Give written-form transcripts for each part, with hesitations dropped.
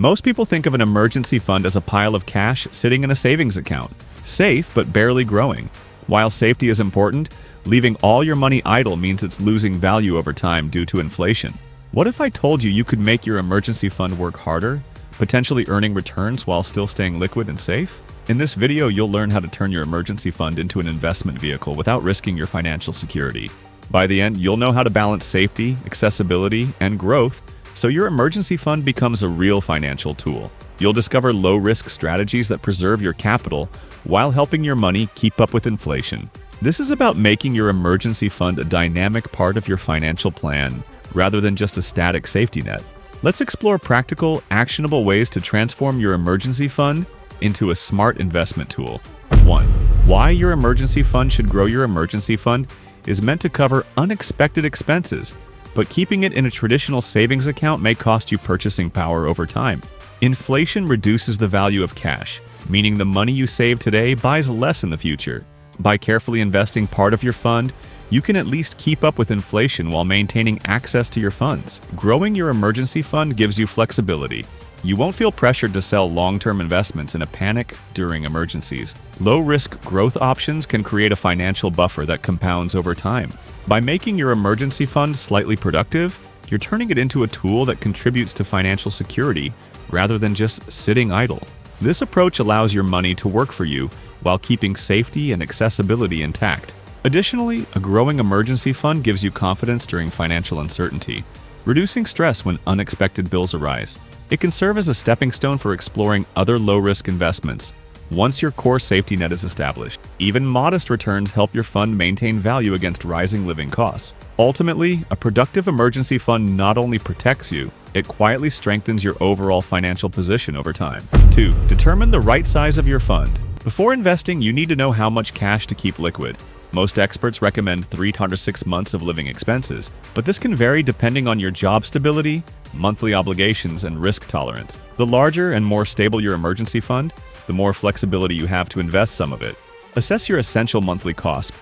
Most people think of an emergency fund as a pile of cash sitting in a savings account, safe but barely growing. While safety is important, leaving all your money idle means it's losing value over time due to inflation. What if I told you could make your emergency fund work harder, potentially earning returns while still staying liquid and safe? In this video, you'll learn how to turn your emergency fund into an investment vehicle without risking your financial security. By the end, you'll know how to balance safety, accessibility, and growth so your emergency fund becomes a real financial tool. You'll discover low-risk strategies that preserve your capital while helping your money keep up with inflation. This is about making your emergency fund a dynamic part of your financial plan rather than just a static safety net. Let's explore practical, actionable ways to transform your emergency fund into a smart investment tool. 1. Why your emergency fund should grow. Your emergency fund is meant to cover unexpected expenses, but keeping it in a traditional savings account may cost you purchasing power over time. Inflation reduces the value of cash, meaning the money you save today buys less in the future. By carefully investing part of your fund, you can at least keep up with inflation while maintaining access to your funds. Growing your emergency fund gives you flexibility. You won't feel pressured to sell long-term investments in a panic during emergencies. Low-risk growth options can create a financial buffer that compounds over time. By making your emergency fund slightly productive, you're turning it into a tool that contributes to financial security rather than just sitting idle. This approach allows your money to work for you while keeping safety and accessibility intact. Additionally, a growing emergency fund gives you confidence during financial uncertainty, reducing stress when unexpected bills arise. It can serve as a stepping stone for exploring other low-risk investments once your core safety net is established. Even modest returns help your fund maintain value against rising living costs. Ultimately, a productive emergency fund not only protects you, it quietly strengthens your overall financial position over time. 2. Determine the right size of your fund. Before investing, you need to know how much cash to keep liquid. Most experts recommend 3 to 6 months of living expenses, but this can vary depending on your job stability, monthly obligations, and risk tolerance. The larger and more stable your emergency fund, the more flexibility you have to invest some of it. Assess your essential monthly costs,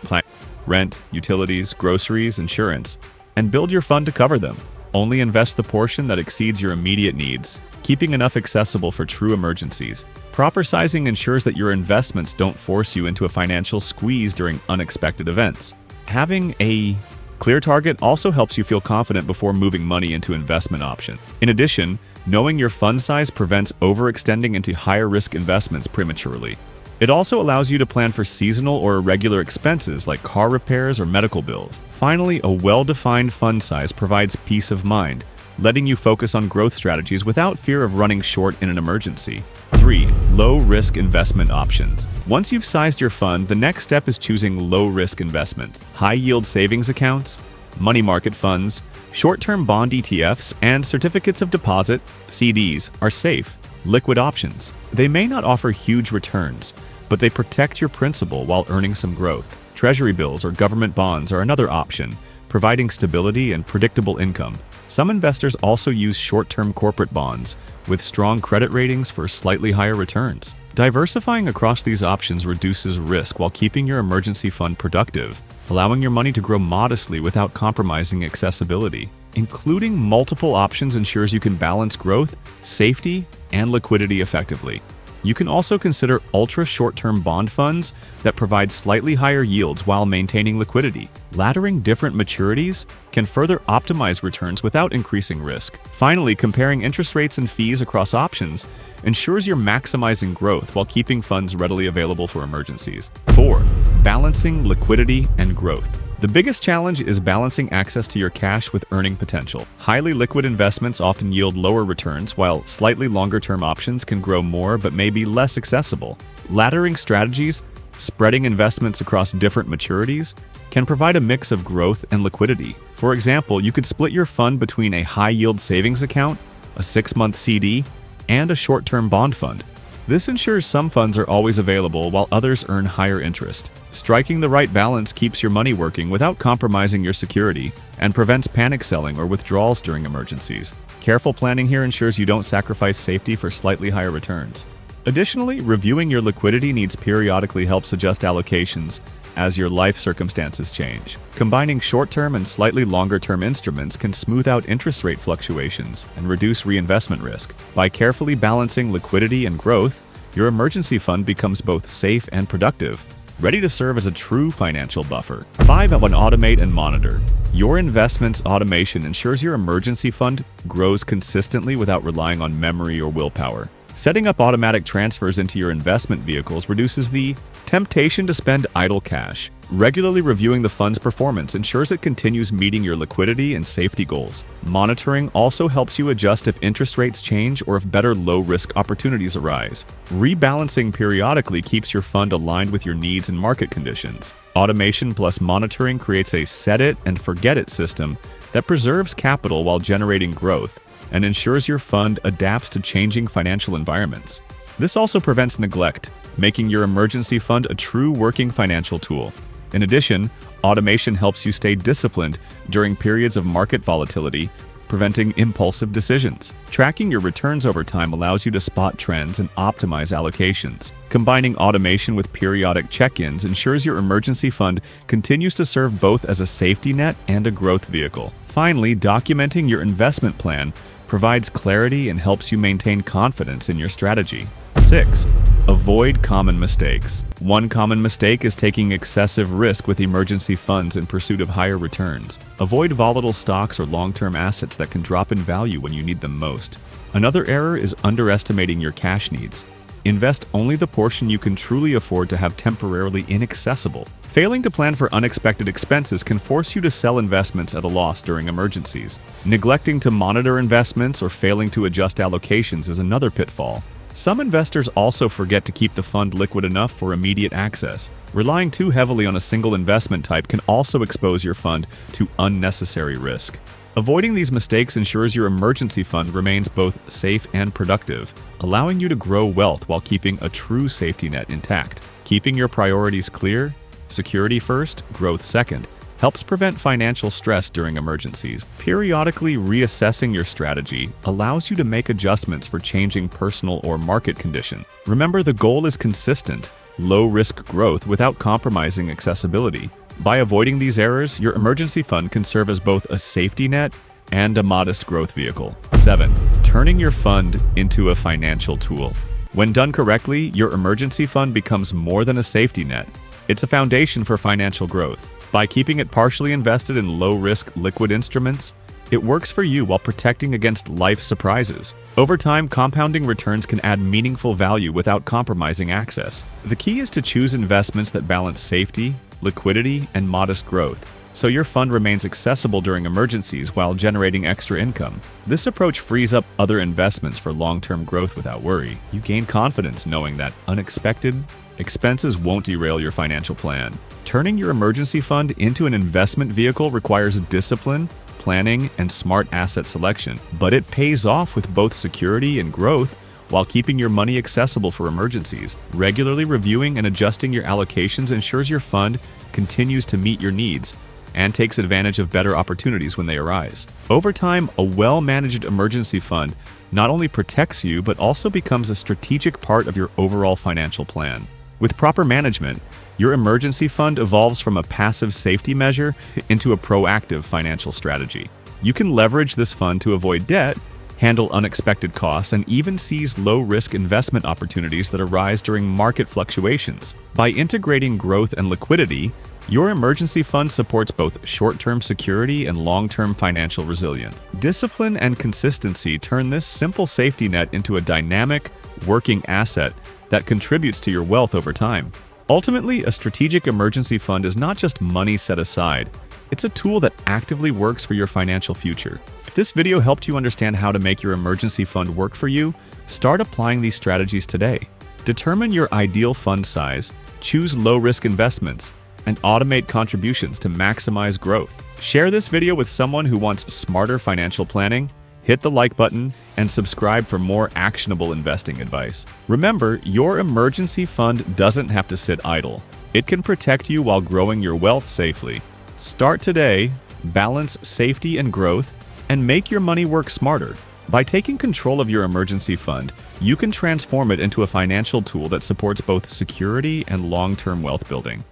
rent, utilities, groceries, insurance, and build your fund to cover them. Only invest the portion that exceeds your immediate needs, keeping enough accessible for true emergencies. Proper sizing ensures that your investments don't force you into a financial squeeze during unexpected events. Having a clear target also helps you feel confident before moving money into investment options. In addition, knowing your fund size prevents overextending into higher-risk investments prematurely. It also allows you to plan for seasonal or irregular expenses like car repairs or medical bills. Finally, a well-defined fund size provides peace of mind, letting you focus on growth strategies without fear of running short in an emergency. 3. Low-risk investment options. Once you've sized your fund, the next step is choosing low-risk investments. High-yield savings accounts, money market funds, short-term bond ETFs, and certificates of deposit, CDs, are safe, liquid options. They may not offer huge returns, but they protect your principal while earning some growth. Treasury bills or government bonds are another option, providing stability and predictable income. Some investors also use short-term corporate bonds with strong credit ratings for slightly higher returns. Diversifying across these options reduces risk while keeping your emergency fund productive, allowing your money to grow modestly without compromising accessibility. Including multiple options ensures you can balance growth, safety, and liquidity effectively. You can also consider ultra-short-term bond funds that provide slightly higher yields while maintaining liquidity. Laddering different maturities can further optimize returns without increasing risk. Finally, comparing interest rates and fees across options ensures you're maximizing growth while keeping funds readily available for emergencies. 4. Balancing liquidity and growth. The biggest challenge is balancing access to your cash with earning potential. Highly liquid investments often yield lower returns, while slightly longer-term options can grow more but may be less accessible. Laddering strategies, spreading investments across different maturities, can provide a mix of growth and liquidity. For example, you could split your fund between a high-yield savings account, a 6-month CD, and a short-term bond fund. This ensures some funds are always available while others earn higher interest. Striking the right balance keeps your money working without compromising your security and prevents panic selling or withdrawals during emergencies. Careful planning here ensures you don't sacrifice safety for slightly higher returns. Additionally, reviewing your liquidity needs periodically helps adjust allocations as your life circumstances change. Combining short-term and slightly longer-term instruments can smooth out interest rate fluctuations and reduce reinvestment risk. By carefully balancing liquidity and growth, your emergency fund becomes both safe and productive, ready to serve as a true financial buffer. 5. Automate and monitor. Your investments automation ensures your emergency fund grows consistently without relying on memory or willpower. Setting up automatic transfers into your investment vehicles reduces the temptation to spend idle cash. Regularly reviewing the fund's performance ensures it continues meeting your liquidity and safety goals. Monitoring also helps you adjust if interest rates change or if better low-risk opportunities arise. Rebalancing periodically keeps your fund aligned with your needs and market conditions. Automation plus monitoring creates a set-it-and-forget-it system that preserves capital while generating growth and ensures your fund adapts to changing financial environments. This also prevents neglect, making your emergency fund a true working financial tool. In addition, automation helps you stay disciplined during periods of market volatility, preventing impulsive decisions. Tracking your returns over time allows you to spot trends and optimize allocations. Combining automation with periodic check-ins ensures your emergency fund continues to serve both as a safety net and a growth vehicle. Finally, documenting your investment plan provides clarity and helps you maintain confidence in your strategy. 6. Avoid common mistakes. One common mistake is taking excessive risk with emergency funds in pursuit of higher returns. Avoid volatile stocks or long-term assets that can drop in value when you need them most. Another error is underestimating your cash needs. Invest only the portion you can truly afford to have temporarily inaccessible. Failing to plan for unexpected expenses can force you to sell investments at a loss during emergencies. Neglecting to monitor investments or failing to adjust allocations is another pitfall. Some investors also forget to keep the fund liquid enough for immediate access. Relying too heavily on a single investment type can also expose your fund to unnecessary risk. Avoiding these mistakes ensures your emergency fund remains both safe and productive, allowing you to grow wealth while keeping a true safety net intact. Keeping your priorities clear, security first, growth second, helps prevent financial stress during emergencies. Periodically reassessing your strategy allows you to make adjustments for changing personal or market condition. Remember, the goal is consistent, low-risk growth without compromising accessibility. By avoiding these errors, your emergency fund can serve as both a safety net and a modest growth vehicle. 7. Turning your fund into a financial tool. When done correctly, your emergency fund becomes more than a safety net. It's a foundation for financial growth. By keeping it partially invested in low-risk liquid instruments, it works for you while protecting against life surprises. Over time, compounding returns can add meaningful value without compromising access. The key is to choose investments that balance safety, liquidity, and modest growth, so your fund remains accessible during emergencies while generating extra income. This approach frees up other investments for long-term growth without worry. You gain confidence knowing that unexpected expenses won't derail your financial plan. Turning your emergency fund into an investment vehicle requires discipline, planning, and smart asset selection, but it pays off with both security and growth while keeping your money accessible for emergencies. Regularly reviewing and adjusting your allocations ensures your fund continues to meet your needs and takes advantage of better opportunities when they arise. Over time, a well-managed emergency fund not only protects you, but also becomes a strategic part of your overall financial plan. With proper management, your emergency fund evolves from a passive safety measure into a proactive financial strategy. You can leverage this fund to avoid debt, handle unexpected costs, and even seize low-risk investment opportunities that arise during market fluctuations. By integrating growth and liquidity, your emergency fund supports both short-term security and long-term financial resilience. Discipline and consistency turn this simple safety net into a dynamic, working asset that contributes to your wealth over time. Ultimately, a strategic emergency fund is not just money set aside. It's a tool that actively works for your financial future. If this video helped you understand how to make your emergency fund work for you, start applying these strategies today. Determine your ideal fund size, choose low-risk investments, and automate contributions to maximize growth. Share this video with someone who wants smarter financial planning. Hit the like button and subscribe for more actionable investing advice. Remember, your emergency fund doesn't have to sit idle. It can protect you while growing your wealth safely. Start today, balance safety and growth, and make your money work smarter. By taking control of your emergency fund, you can transform it into a financial tool that supports both security and long-term wealth building.